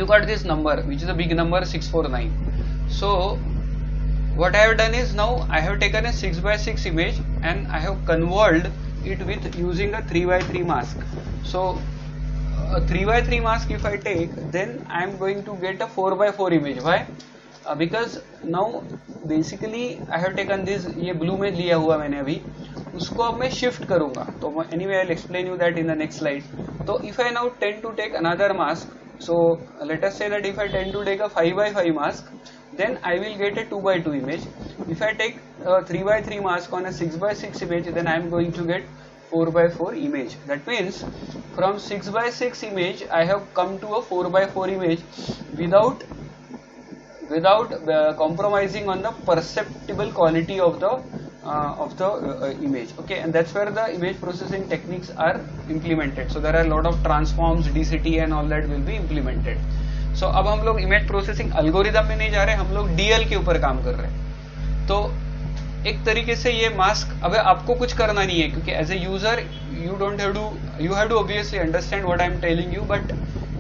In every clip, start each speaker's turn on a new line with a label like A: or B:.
A: you got this number which is a big number 649. So what I have done is, now I have taken a 6x6 image and I have convolved it with using a 3x3 mask. So a 3x3 mask if I take, then I am going to get a 4x4 image. Why? Because now basically I have taken this, ये blue में लिया हुआ मैंने अभी, उसको अब मैं shift करूँगा. तो anyway I'll explain you that in the next slide. So if I now tend to take another mask, so let us say that if I tend to take a 5x5 mask, then I will get a 2x2 image. If I take a 3x3 mask on a 6x6 image, then I am going to get 4x4 image. That means from 6x6 image I have come to a 4x4 image without compromising on the perceptible quality of the image. Okay, and that's where the image processing techniques are implemented. So there are a lot of transforms, DCT and all that will be implemented. So अब हम लोग image processing algorithm में नहीं जा रहे, हम लोग DL के ऊपर काम कर रहे हैं. तो एक तरीके से ये मास्क, अब आपको कुछ करना नहीं है, क्योंकि as a user you have to obviously understand what I am telling you, but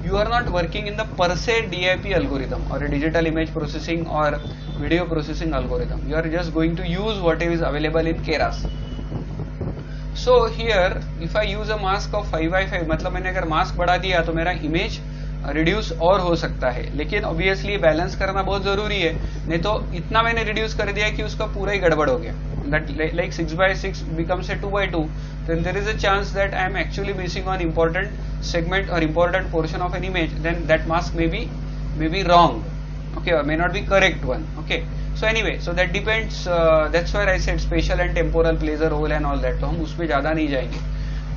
A: you are not working in the per se DIP algorithm or a digital image processing or video processing algorithm. You are just going to use what is available in Keras. So here if I use a mask of 5x5, मतलब मैंने अगर mask बढ़ा दिया तो मेरा image reduce और हो सकता है, लेकिन ऑब्वियसली बैलेंस करना बहुत जरूरी है, नहीं तो इतना मैंने रिड्यूस कर दिया कि उसका पूरा ही गड़बड़ हो गया. That like 6x6 becomes a 2x2, then there is a chance that I am actually missing on important segment or important portion of an image. Then that mask may be wrong, okay, or may not be correct one. Okay, so anyway, so that depends. That's where I said spatial and temporal plays a role and all that. तो हम उसमें ज़्यादा नहीं जाएंगे.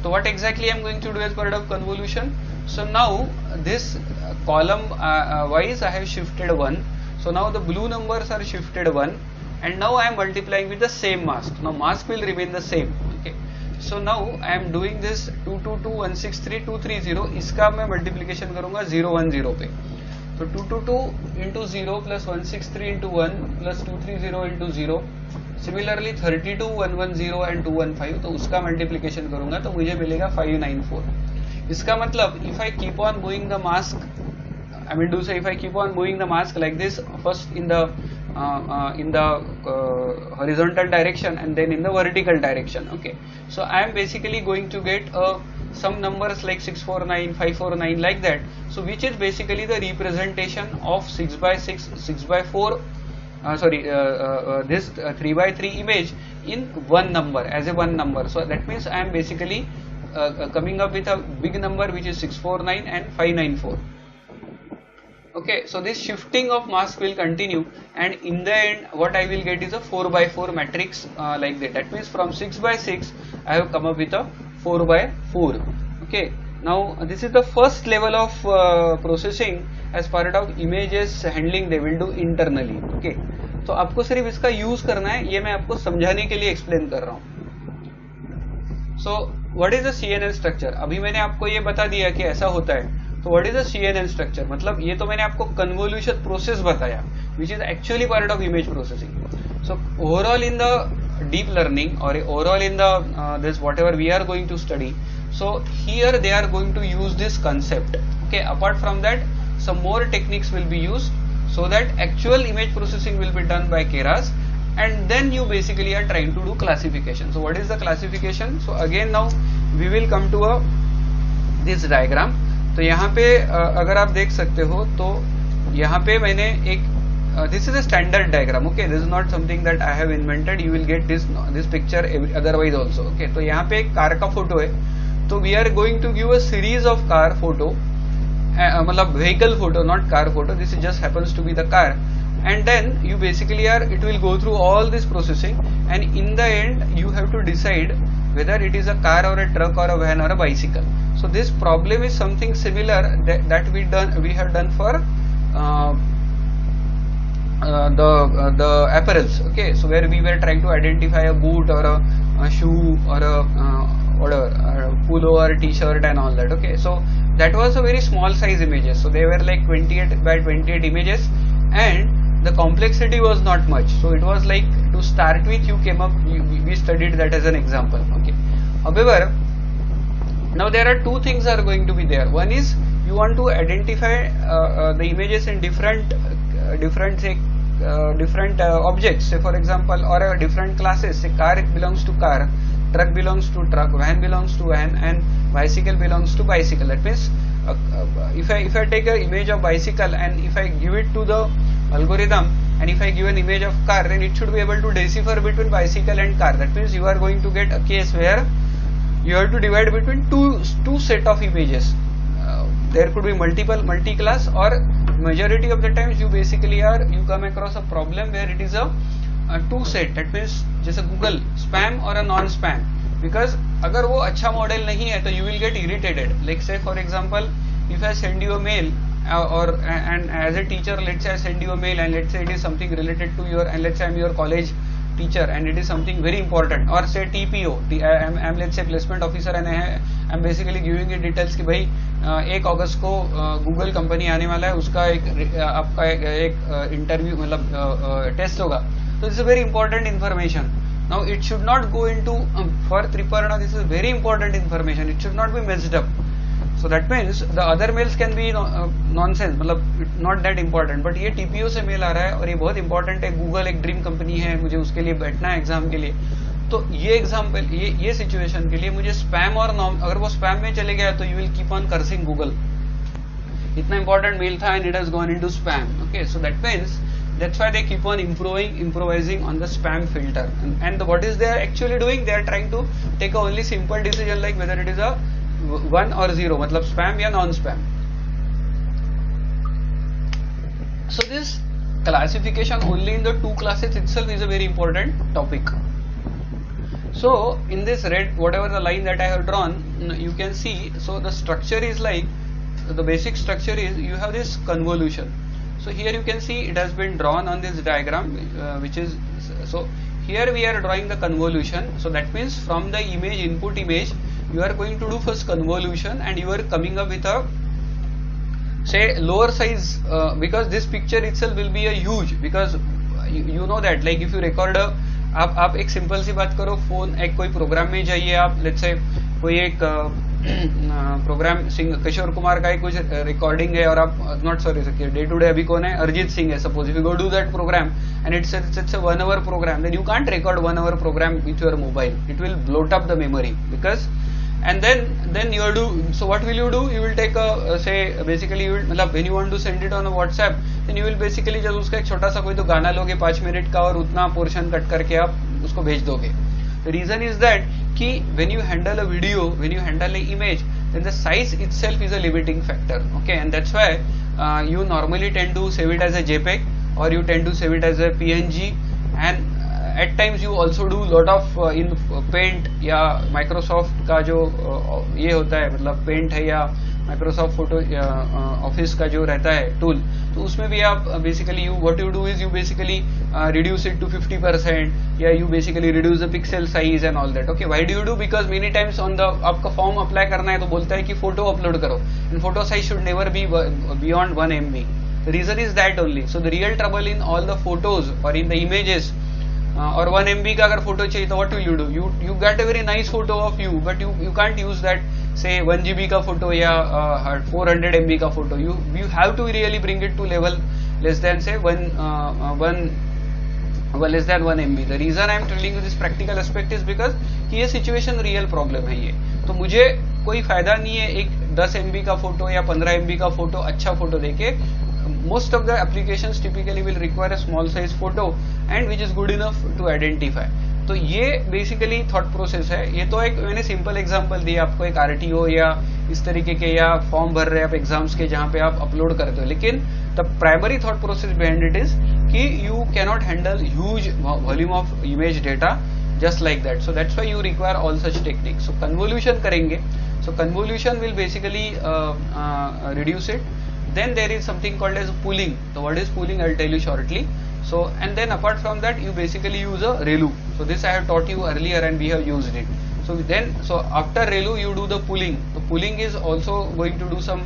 A: So what exactly I am going to do as part of convolution? So now this column wise I have shifted 1. So now the blue numbers are shifted 1, and now I am multiplying with the same mask. Now mask will remain the same. Okay. So now I am doing this 222 163 230. इसका मैं multiplication करूँगा 0 1 0 पे. तो 222 into 0 plus 163 into 1 plus 230 into 0. Similarly 32 110 and 215, तो उसका multiplication करूँगा तो मुझे मिलेगा 594. इसका मतलब if I keep on moving the mask, I mean to say if I keep on moving the mask like this, first in the horizontal direction and then in the vertical direction. Okay, so I am basically going to get some numbers like 649, 549 like that. So which is basically the representation of 6x6, 6x4, this 3x3 image in one number, as a one number. So that means I am basically coming up with a big number which is 649 and 594. Okay, so this shifting of mask will continue, and in the end what I will get is a 4x4 matrix like that. That means from 6x6 I have come up with a 4x4. Okay, now this is the first level of processing as part of images handling they will do internally. Okay, तो आपको सिर्फ इसका use करना है, ये मैं आपको समझाने के लिए एक्सप्लेन कर रहा हूँ. So what is the CNN structure? अभी मैंने आपको ये बता दिया कि ऐसा होता है. तो what is the CNN structure, मतलब ये तो मैंने आपको कन्वोल्यूशन प्रोसेस बताया which is actually part of image processing. So overall in the deep learning और overall in the this whatever we are going to study, so here they are going to use this concept. Okay, apart from that some more techniques will be used so that actual image processing will be done by Keras, and then you basically are trying to do classification. So what is the classification? So again now we will come to this diagram. तो यहाँ पे अगर आप देख सकते हो तो यहाँ पे मैंने एक this is a standard diagram. Okay, this is not something that I have invented. You will get this picture otherwise also. Okay, तो यहाँ पे एक कार का फोटो है, तो we are going to give a series of car photo, मतलब vehicle photo, not car photo. This just happens to be the car, and then you basically it will go through all this processing, and in the end you have to decide whether it is a car or a truck or a van or a bicycle. So this problem is something similar that we have done for the apparels. Okay, so where we were trying to identify a boot or a shoe or a whatever, a pullover, t-shirt and all that. Okay, so that was a very small size images. So they were like 28 by 28 images, and the complexity was not much. So it was like, to start with, we studied that as an example. Okay, however, now there are two things are going to be there. One is you want to identify the images in different objects, say for example, or different classes, say car belongs to car, truck belongs to truck, van belongs to van, and bicycle belongs to bicycle. That means if I take an image of bicycle and if I give it to the algorithm, and if I give an image of car, then it should be able to decipher between bicycle and car. That means you are going to get a case where you have to divide between two set of images. There could be multi-class, or majority of the times you come across a problem where it is a two set. That means जैसे Google spam or a non-spam, because अगर वो अच्छा model नहीं है तो you will get irritated. Like say for example, if I send you a mail and as a teacher, let's say I send you a mail and let's say it is something related to your, and let's say I'm your college teacher and it is something very important, or say TPO, I'm let's say placement officer, and I'm basically giving you details कि भाई 1 अगस्त को Google company आने वाला है, उसका आपका एक interview मतलब टेस्ट होगा. So this is very important information. Now it should not go into for Triparna, this is very important information, it should not be messed up. So that means the other mails can be nonsense, मतलब not that important, but ये TPO से mail आ रहा है और ये बहुत important है. Google एक ड्रीम कंपनी है, मुझे उसके लिए बैठना है एग्जाम के लिए. तो ये एग्जाम्पल, ये सिचुएशन के लिए मुझे स्पैम और अगर वो स्पैम में चले गया तो you will keep on cursing Google. इतना इंपॉर्टेंट मेल था and it has gone into spam. Okay, so that means that's why they keep on improvising on the spam filter, and what is they are actually doing, they are trying to take a only simple decision like whether it is a 1 or 0, मतलब spam या non spam. So this classification only in the two classes itself is a very important topic. So in this red, whatever the line that I have drawn, you can see, so the structure is like, the basic structure is you have this convolution. So here you can see it has been drawn on this diagram, which is, so here we are drawing the convolution. So that means from the image, input image, you are going to do first convolution and you are coming up with a say lower size, because this picture itself will be a huge, because you know that like if you record a, आप एक simple सी बात करो, phone एक कोई programme में जाइए आप, let's say कोई एक प्रोग्राम किशोर कुमार का कुछ रिकॉर्डिंग है और आप not sorry day to day अभी कौन है, अरिजीत सिंह है suppose, if you go do that programme and it's a 1 hour program, then you can't record 1 hour program with your mobile, it will bloat up the memory, because and then you do, so what will you do, you will take a say basically you will, मतलब when you want to send it on a WhatsApp, then you will basically जब उसका एक छोटा सा कोई तो गाना लोगे 5 मिनट का और उतना पोर्शन कट करके आप उसको भेज दोगे. The reason is that कि when you handle a video, when you handle an image, then the size itself is a limiting factor. Okay, and that's why you normally tend to save it as a JPEG or you tend to save it as a PNG, and at times you also do lot of in Paint या Microsoft का जो ये होता है, मतलब Paint है या Microsoft Photo Office का जो रहता है टूल, तो उसमें भी आप basically what you do is you basically reduce it to 50%, या you basically reduce the pixel size and all that. Okay, why do you do? Because many times on the आपका फॉर्म अप्लाई करना है तो बोलता है कि photo upload करो, and photo size should never be beyond 1 MB. The reason is that only. So the real trouble in all the photos or in the images, और 1 MB का अगर फोटो चाहिए तो what will you do? You get a very nice photo of you, but you can't use that say 1 GB का photo या 400 MB का photo. You have to really bring it to level less than say less than 1 MB. The reason I am telling you this practical aspect is because कि ये situation real problem है ये. तो मुझे कोई फायदा नहीं है एक 10 MB का फोटो या 15 MB का फोटो अच्छा फोटो देके. Most of the applications typically will require a small size photo and which is good enough to identify. तो ये बेसिकली थॉट प्रोसेस है. ये तो एक मैंने सिंपल एग्जांपल दिया आपको, एक RTO या इस तरीके के या फॉर्म भर रहे हैं आप एग्जाम्स के जहाँ पे आप अपलोड करते हो, लेकिन the primary thought process behind it is कि you cannot handle huge volume of image data just like that. So that's why you require all such techniques. So convolution करेंगे. So convolution will basically reduce it. Then there is something called as pooling. So what is pooling? I'll tell you shortly. So and then apart from that, you basically use a ReLU. So this I have taught you earlier and we have used it. So after ReLU you do the pooling. The pooling is also going to do some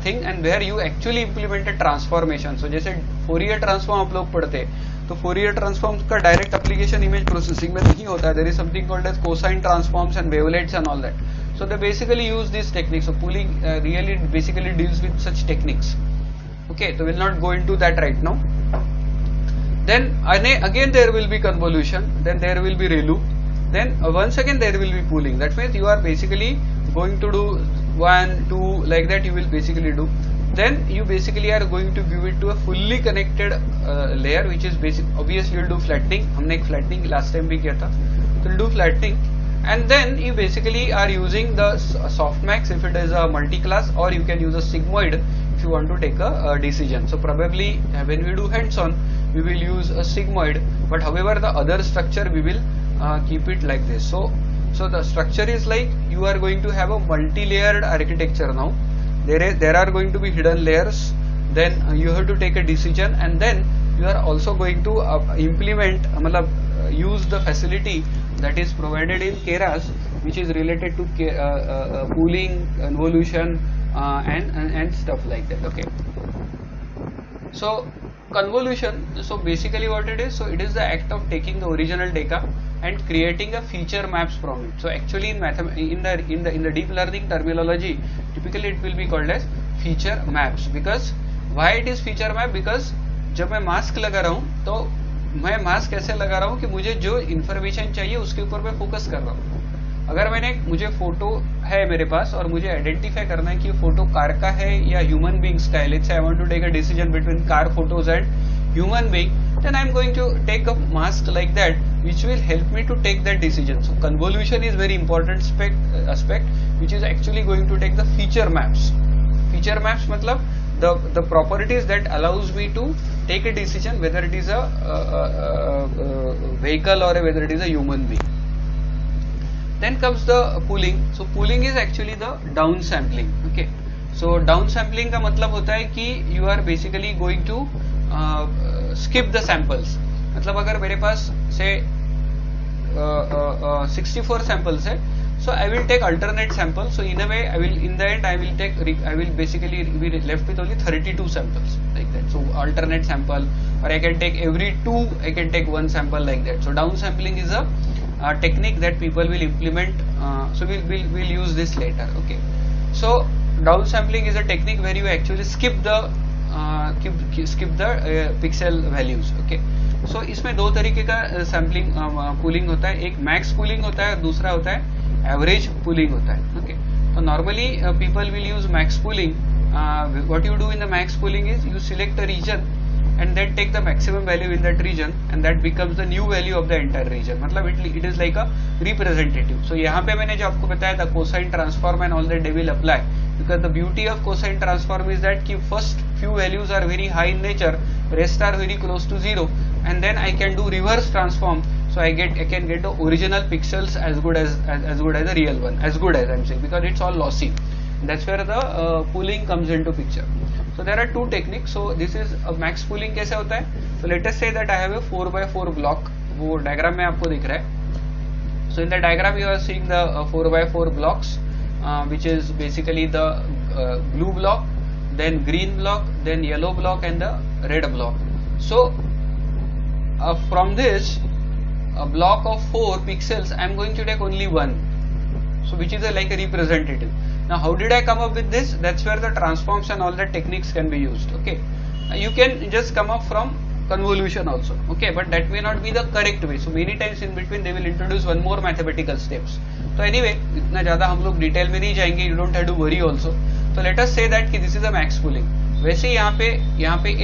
A: thing and where you actually implement a transformation. So जैसे Fourier transform आप लोग पढ़ते तो Fourier transforms का direct application image processing में नहीं होता है. There is something called as cosine transforms and wavelets and all that. So they basically use these techniques. So pooling really basically deals with such techniques. Okay, so we'll not go into that right now. Then again there will be convolution, then there will be ReLU, then once again there will be pooling. That means you are basically going to do 1, 2 like that you will basically do. Then you basically are going to give it to a fully connected layer, which is basic. Obviously you'll do flattening. हमने एक flattening last time भी किया था. So you'll do flattening, and then you basically are using the softmax if it is a multi-class, or you can use a sigmoid if you want to take a decision. So probably when we do hands-on, we will use a sigmoid, but however the other structure we will keep it like this. So the structure is like you are going to have a multi-layered architecture now. There are going to be hidden layers, then you have to take a decision, and then you are also going to implement use the facility that is provided in Keras, which is related to pooling, convolution, and stuff like that. Okay, so convolution, so basically what it is, so it is the act of taking the original data and creating a feature maps from it. So actually in the deep learning terminology, typically it will be called as feature maps. Because why it is feature map? Because जब मैं mask लगा रहा हूँ तो मैं mask ऐसे लगा रहा हूँ कि मुझे जो इन्फॉर्मेशन चाहिए उसके ऊपर मैं फोकस कर रहा हूँ. अगर मुझे फोटो है मेरे पास और मुझे आइडेंटिफाई करना है कि फोटो कार का है या ह्यूमन बींग्स का है, let's say I want to take a decision between car photos and human being, then I am going to take a mask like that which will help me to take that decision. So convolution is very important aspect which is actually going to take the feature maps. Feature maps matlab the properties that allows me to take a decision whether it is a vehicle or whether it is a human being. Then comes the pooling. So pooling is actually the downsampling. Okay, so downsampling का मतलब होता है कि you are basically going to skip the samples. मतलब अगर मेरे पास से 64 samples है, so I will take alternate samples. So in a way in the end I will basically be left with only 32 samples like that. So alternate sample, or I can take every 2 I can take 1 sample like that. So downsampling is a technique that people will implement. So we'll use this later. Okay, so downsampling is a technique where you actually skip the pixel values. Okay, so इसमें दो तरीके का sampling pooling होता है. एक max pooling होता है और दूसरा होता है एवरेज पूलिंग होता है. ओके, तो normally people will use max pooling. What you do in the max pooling is you select a region and then take the maximum value in that region, and that becomes the new value of the entire region. मतलब it is like a representative. So यहाँ पे मैंने जो आपको बताया था cosine transform and all that they will apply, because the beauty of cosine transform is that कि first few values are very high in nature, rest are very close to 0, and then I can do reverse transform. So I can get the original pixels as good as the real one, as good as I'm saying, because it's all lossy. That's where the pooling comes into picture. So there are two techniques. So this is a max pooling. कैसे होता है? So let us say that I have a 4x4 block. वो diagram में आपको दिख रहा है. So in the diagram you are seeing the 4x4 blocks, which is basically the blue block, then green block, then yellow block, and the red block. So from this a block of 4 pixels, I am going to take only one. So which is like a representative. Now how did I come up with this? That's where the transforms and all the techniques can be used. Okay, you can just come up from convolution also. Okay, but that may not be the correct way. So many times in between they will introduce one more mathematical steps. So anyway, इतना ज़्यादा हम लोग detail में नहीं जाएंगे. You don't have to worry also. So let us say that कि this is a max pooling. वैसे यहाँ पे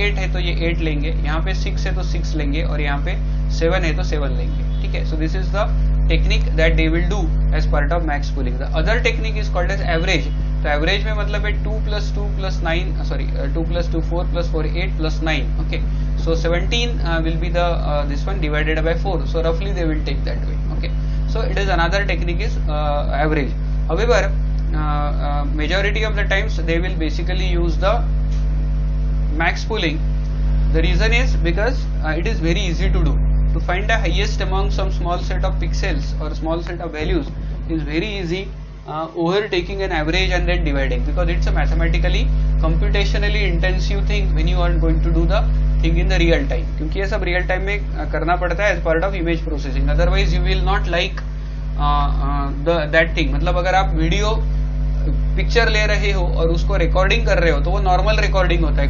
A: 8 है तो ये 8 लेंगे, यहाँ पे 6 है तो 6 लेंगे, और यहाँ पे 7 है तो 7 लेंगे. ठीक है. So this is the technique that they will do as part of max pooling. The other technique is called as average. तो average में मतलब है 2 plus 2 plus 9, 2 plus 2 4 plus 4 8 plus 9. Okay, so 17 will be the this one divided by 4. So roughly they will take that way. Okay, so it is another technique is average. However, majority of the times they will basically use the max pooling. The reason is because it is very easy to do. To find the highest among some small set of pixels or small set of values is very easy over taking an average and then dividing, because it's a mathematically computationally intensive thing when you are going to do the thing in the real time. क्योंकि ये सब real time में करना पड़ता है as part of image processing. Otherwise you will not like that thing, मतलब अगर आप वीडियो पिक्चर ले रहे हो और उसको रिकॉर्डिंग कर रहे हो तो वो नॉर्मल रिकॉर्डिंग होता है।